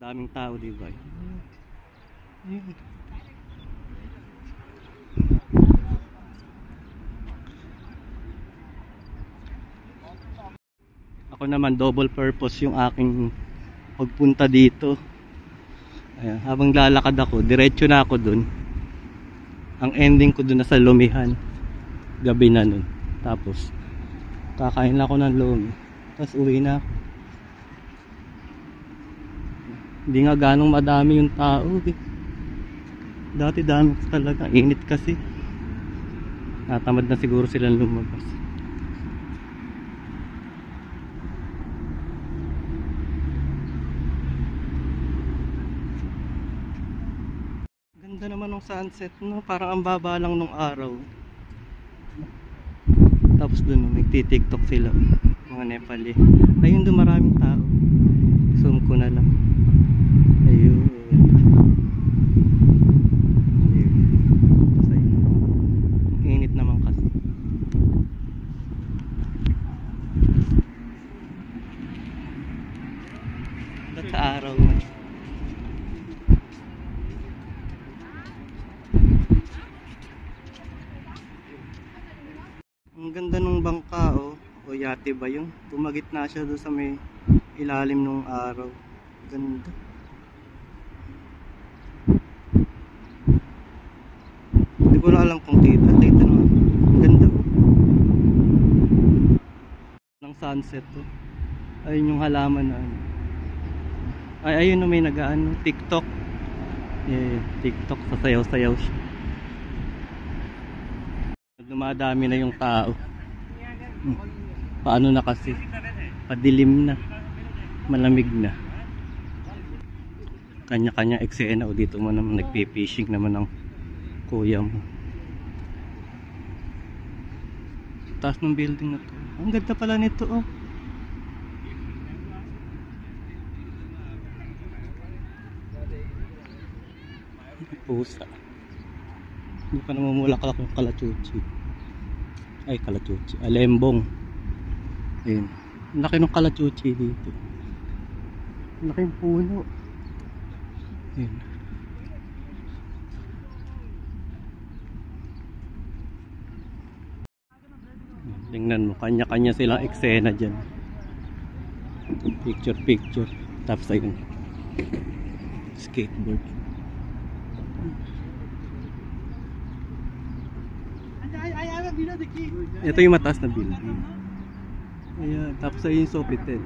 Daming tao, di ba? Ako naman double purpose yung aking pagpunta dito. Ayan, habang lalakad ako, diretso na ako dun. Ang ending ko dun na sa Lumihan. Gabi na nun. Tapos kakain lang ako ng lumi. Tapos uwi na ako. Hindi nga ganong madami yung tao eh. Dati dami talaga. Init kasi. Natamad na siguro silang lumabas. Ganda naman ng sunset, no? Parang ang baba lang nung araw. Tapos dun nagti-tiktok sila, mga Nepali. Ayun, doon maraming tao. Zoom ko na lang. Ayun. Ang init naman kasi. Ba't sa araw man? Ang ganda nung bangka, oh. O yate ba yun? Tumagit na siya doon sa may ilalim nung araw. Ganda. Hindi ko na alam kung kita naman. Ang ganda, oh. Ng sunset, oh. Ayun yung halaman na ano. Ay, ayun, oh, may nagaan TikTok. Yeah, TikTok, sasayaw-sayaw siya. Dumadami na yung tao. Paano na kasi? Padilim na. Malamig na. Kanya-kanya eksena. O dito mo naman nagpi-fishing naman ng kuya mo. Taas ng building na to. Ang ganda pala nito, oh. Pusa. Hindi pa namumulaklak yung kalachuchi. Ay, kalachuchi. Alembong. Ayun. Laki ng kalachuchi dito. Laki yung puno. Ayun. Tingnan mo. Kanya-kanya silang eksena dyan. Picture. Tapos ayun. Skateboard. Ito yung mataas na building. Ayan, tapos ayun yung Sofitel.